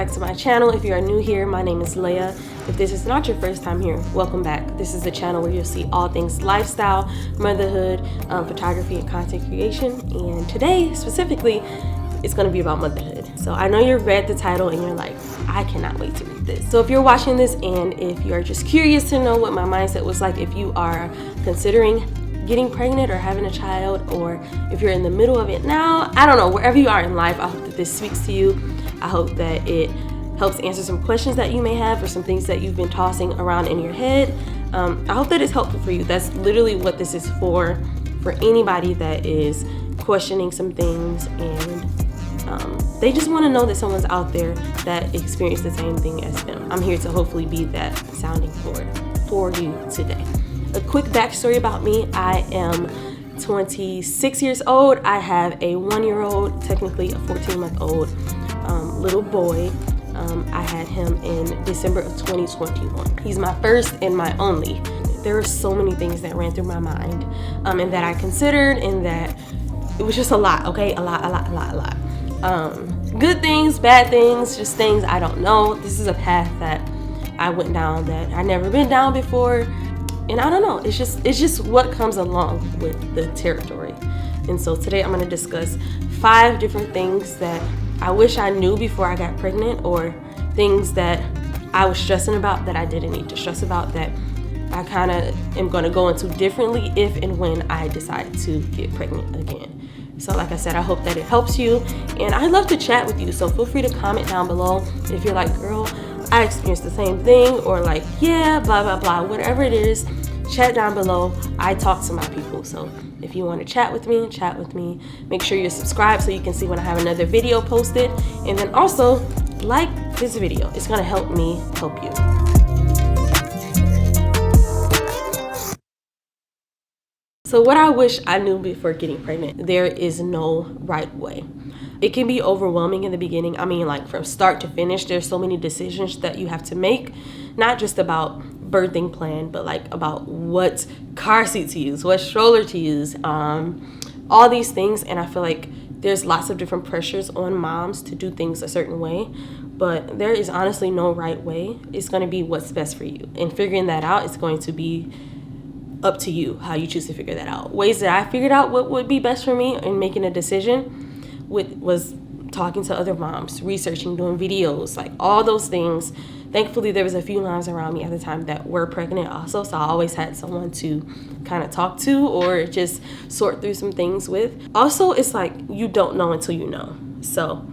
back to my channel. If you are new here, my name is Leia. If this is not your first time here, welcome back. This is the channel where you'll see all things lifestyle, motherhood, photography, and content creation. And today, specifically, it's going to be about motherhood. So I know you've read the title and you're like, I cannot wait to read this. So if you're watching this and if you're just curious to know what my mindset was like if you are considering getting pregnant or having a child, or if you're in the middle of it now, I don't know, wherever you are in life, I hope that this speaks to you. I hope that it helps answer some questions that you may have or some things that you've been tossing around in your head. I hope that it's helpful for you. That's literally what this is for anybody that is questioning some things and they just want to know that someone's out there that experienced the same thing as them. I'm here to hopefully be that sounding board for you today. A quick backstory about me: I am 26 years old. I have a 1-year-old, technically a 14-month-old little boy. I had him in December of 2021. He's my first and my only. There were so many things that ran through my mind and that I considered, and that it was just a lot, okay? A lot. Good things, bad things, just things I don't know. This is a path that I went down that I'd never been down before. And I don't know, it's just what comes along with the territory. And so today I'm going to discuss 5 different things that I wish I knew before I got pregnant, or things that I was stressing about that I didn't need to stress about, that I kind of am going to go into differently if and when I decide to get pregnant again. So like I said, I hope that it helps you, and I'd love to chat with you. So feel free to comment down below if you're like, girl, I experienced the same thing, or like, yeah, blah, blah, blah, whatever it is, chat down below. I talk to my people. So if you want to chat with me, chat with me. Make sure you're subscribed so you can see when I have another video posted. And then also like this video. It's going to help me help you. So what I wish I knew before getting pregnant: there is no right way. It can be overwhelming in the beginning. I mean, like from start to finish, there's so many decisions that you have to make, not just about birthing plan, but like about what car seat to use, what stroller to use, all these things. And I feel like there's lots of different pressures on moms to do things a certain way, but there is honestly no right way. It's going to be what's best for you, and figuring that out is going to be up to you, how you choose to figure that out. Ways that I figured out what would be best for me in making a decision was talking to other moms, researching, doing videos, like all those things. Thankfully, there was a few moms around me at the time that were pregnant also, so I always had someone to kind of talk to or just sort through some things with. Also, it's like you don't know until you know. So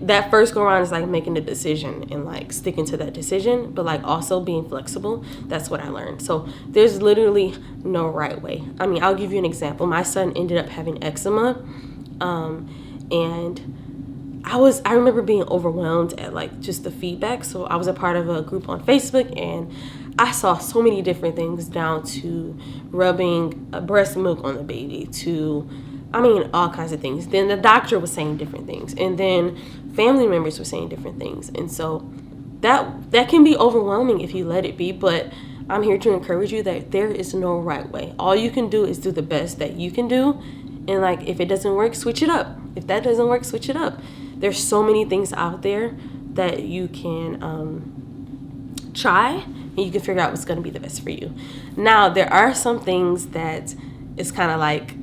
that first go around is like making a decision and like sticking to that decision, but like also being flexible. That's what I learned. So there's literally no right way. I mean, I'll give you an example. My son ended up having eczema, and I remember being overwhelmed at like just the feedback. So I was a part of a group on Facebook, and I saw so many different things, down to rubbing breast milk on the baby, to, I mean, all kinds of things. Then the doctor was saying different things, and then family members were saying different things. And so that can be overwhelming if you let it be, but I'm here to encourage you that there is no right way. All you can do is do the best that you can do. And like, if it doesn't work, switch it up. If that doesn't work, switch it up. There's so many things out there that you can try, and you can figure out what's going to be the best for you. Now, there are some things that it's kind of like,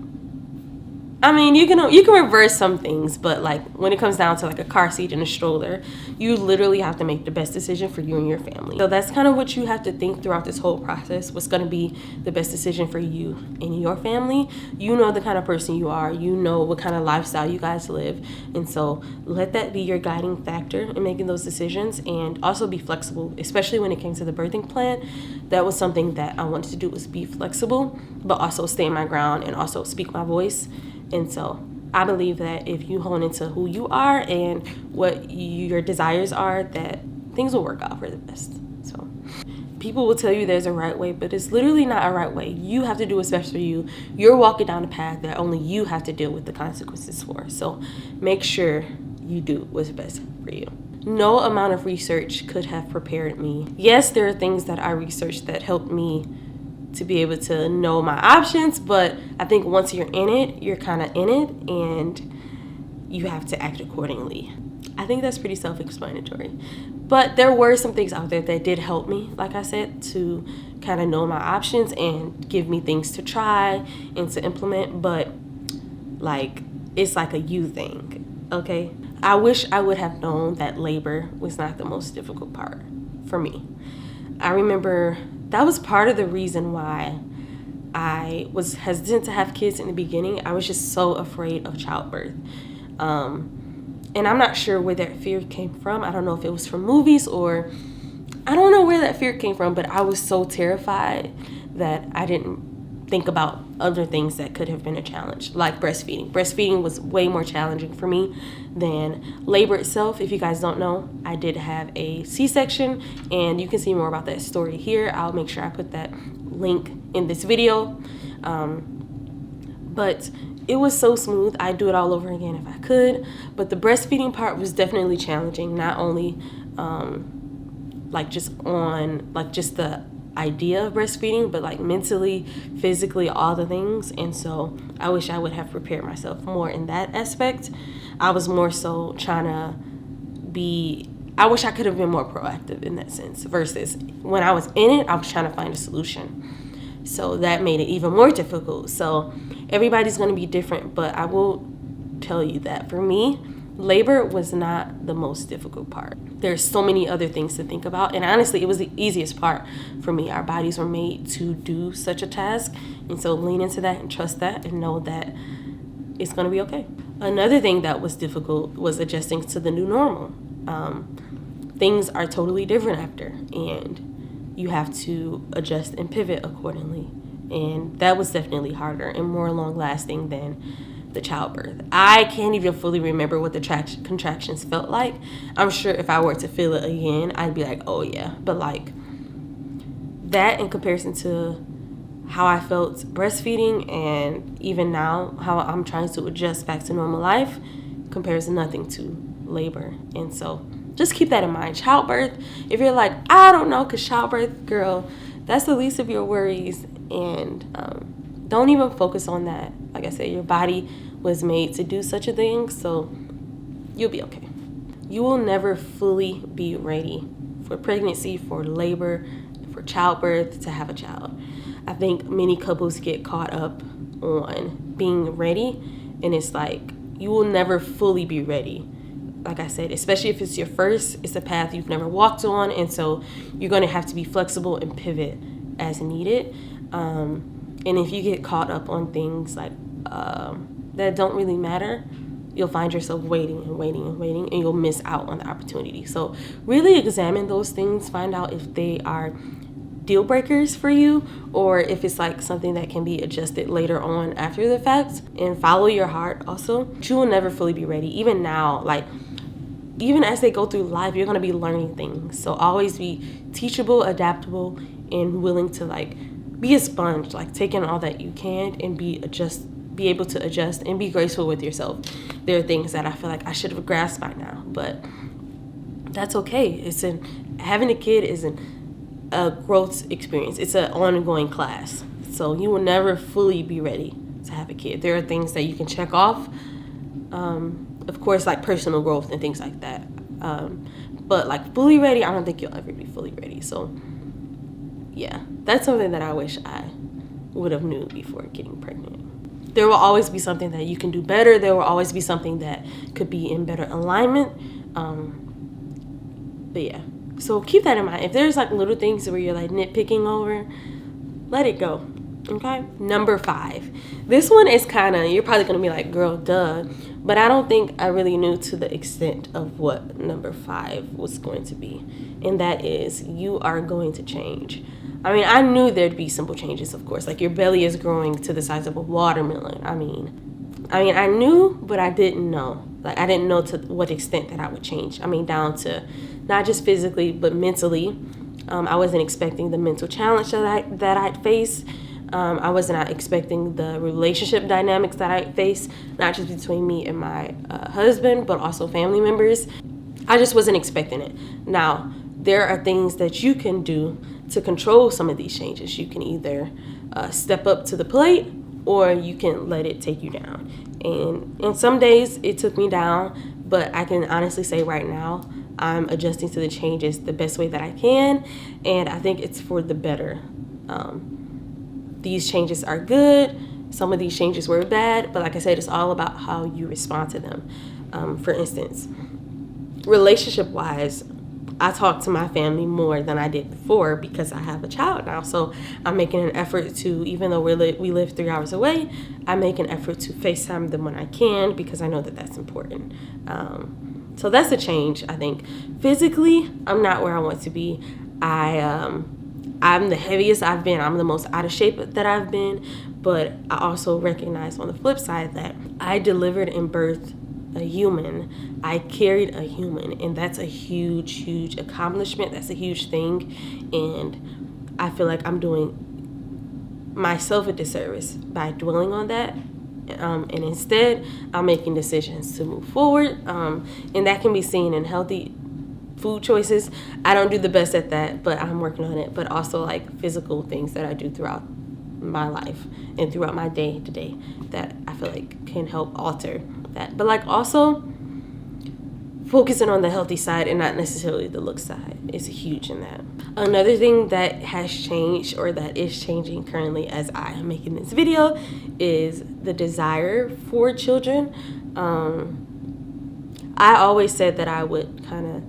I mean, you can reverse some things, but like when it comes down to like a car seat and a stroller, you literally have to make the best decision for you and your family. So that's kind of what you have to think throughout this whole process. What's going to be the best decision for you and your family? You know the kind of person you are. You know what kind of lifestyle you guys live. And so let that be your guiding factor in making those decisions, and also be flexible, especially when it came to the birthing plan. That was something that I wanted to do, was be flexible, but also stand my ground and also speak my voice. And so I believe that if you hone into who you are and what your desires are, that things will work out for the best. So people will tell you there's a right way, but it's literally not a right way. You have to do what's best for you. You're walking down a path that only you have to deal with the consequences for. So make sure you do what's best for you. No amount of research could have prepared me. Yes, there are things that I researched that helped me to be able to know my options, but I think once you're in it, you're kind of in it, and you have to act accordingly. I think that's pretty self-explanatory. But there were some things out there that did help me, like I said, to kind of know my options and give me things to try and to implement. But like, it's like a you thing, okay? I wish I would have known that labor was not the most difficult part for me. I remember that was part of the reason why I was hesitant to have kids in the beginning. I was just so afraid of childbirth. And I'm not sure where that fear came from. I don't know if it was from movies or I don't know where that fear came from, but I was so terrified that I didn't think about other things that could have been a challenge, like breastfeeding. Breastfeeding was way more challenging for me than labor itself. If you guys don't know, I did have a C-section, and you can see more about that story here. I'll make sure I put that link in this video. But it was so smooth. I'd do it all over again if I could. But the breastfeeding part was definitely challenging, not only just the idea of breastfeeding, but like mentally, physically, all the things. And so I wish I would have prepared myself more in that aspect. I was more so trying to I wish I could have been more proactive in that sense, versus when I was in it, I was trying to find a solution. So that made it even more difficult. So everybody's going to be different, but I will tell you that for me, labor was not the most difficult part. There's so many other things to think about, and honestly, it was the easiest part for me. Our bodies were made to do such a task, and so lean into that and trust that and know that it's going to be okay. Another thing that was difficult was adjusting to the new normal. Things are totally different after, and you have to adjust and pivot accordingly. And that was definitely harder and more long-lasting than the childbirth. I can't even fully remember what the contractions felt like. I'm sure if I were to feel it again, I'd be like, oh yeah. But like that in comparison to how I felt breastfeeding, and even now how I'm trying to adjust back to normal life, compares nothing to labor. And so just keep that in mind. Childbirth, if you're like, I don't know, because childbirth, girl, that's the least of your worries. And don't even focus on that. Like I said, your body was made to do such a thing, so you'll be okay. You will never fully be ready for pregnancy, for labor, for childbirth, to have a child. I think many couples get caught up on being ready, and it's like you will never fully be ready. Like I said, especially if it's your first, it's a path you've never walked on, and so you're going to have to be flexible and pivot as needed. And if you get caught up on things like that don't really matter, you'll find yourself waiting, and you'll miss out on the opportunity. So really examine those things, find out if they are deal breakers for you, or if it's like something that can be adjusted later on after the fact, and follow your heart also. You will never fully be ready. Even now, like even as they go through life, you're going to be learning things. So always be teachable, adaptable, and willing to like be a sponge, like take in all that you can and be able to adjust and be graceful with yourself. There are things that I feel like I should have grasped by now, but that's okay. Having a kid isn't a growth experience. It's an ongoing class. So you will never fully be ready to have a kid. There are things that you can check off. Of course, like personal growth and things like that. But like fully ready, I don't think you'll ever be fully ready. So yeah, that's something that I wish I would have knew before getting pregnant. There will always be something that you can do better. There will always be something that could be in better alignment. But yeah, so keep that in mind. If there's like little things where you're like nitpicking over, let it go. Okay. Number 5. This one is kind of, you're probably going to be like, girl, duh. But I don't think I really knew to the extent of what number 5 was going to be. And that is, you are going to change. I mean, I knew there'd be simple changes, of course. Like your belly is growing to the size of a watermelon. I mean, I knew, but I didn't know. Like, I didn't know to what extent that I would change. I mean, down to not just physically, but mentally. I wasn't expecting the mental challenge that I'd face. I was not expecting the relationship dynamics that I face, not just between me and my husband, but also family members. I just wasn't expecting it. Now, there are things that you can do to control some of these changes. You can either step up to the plate, or you can let it take you down. And some days it took me down, but I can honestly say right now I'm adjusting to the changes the best way that I can, and I think it's for the better. These changes are good. Some of these changes were bad, but like I said, it's all about how you respond to them. For instance, relationship-wise, I talk to my family more than I did before because I have a child now. So I'm making an effort to, even though we live 3 hours away, I make an effort to FaceTime them when I can because I know that that's important. So that's a change, I think. Physically, I'm not where I want to be. I'm the heaviest I've been. I'm the most out of shape that I've been. But I also recognize on the flip side that I delivered and birthed a human. I carried a human, and that's a huge, huge accomplishment. That's a huge thing. And I feel like I'm doing myself a disservice by dwelling on that. And instead, I'm making decisions to move forward. And that can be seen in healthy food choices. I don't do the best at that, but I'm working on it. But also like physical things that I do throughout my life and throughout my day to day that I feel like can help alter that. But like also focusing on the healthy side and not necessarily the look side is huge in that. Another thing that has changed or that is changing currently as I am making this video is the desire for children. I always said that I would kind of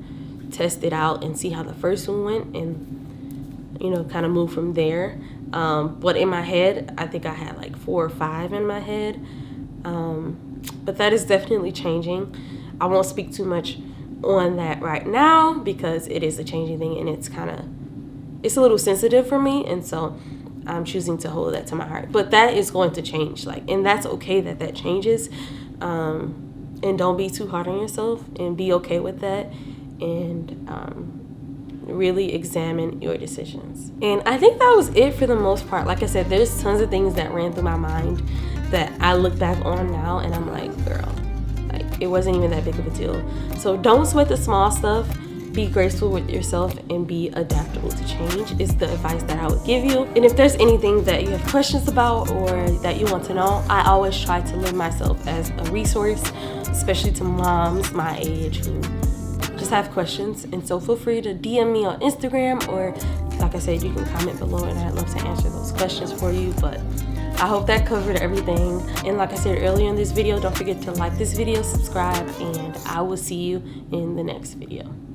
test it out and see how the first one went and, you know, kind of move from there. But in my head, I think I had like 4 or 5 in my head. But that is definitely changing. I won't speak too much on that right now because it is a changing thing and it's a little sensitive for me. And so I'm choosing to hold that to my heart. But that is going to change, and that's okay that changes. And don't be too hard on yourself and be okay with that. And really examine your decisions. And I think that was it for the most part. Like I said, there's tons of things that ran through my mind that I look back on now and I'm like, girl, like it wasn't even that big of a deal. So don't sweat the small stuff. Be graceful with yourself and be adaptable to change is the advice that I would give you. And if there's anything that you have questions about or that you want to know, I always try to live myself as a resource, especially to moms my age who just have questions. And so feel free to DM me on Instagram, or like I said, you can comment below and I'd love to answer those questions for you. But I hope that covered everything. And like I said earlier in this video, don't forget to like this video, subscribe, and I will see you in the next video.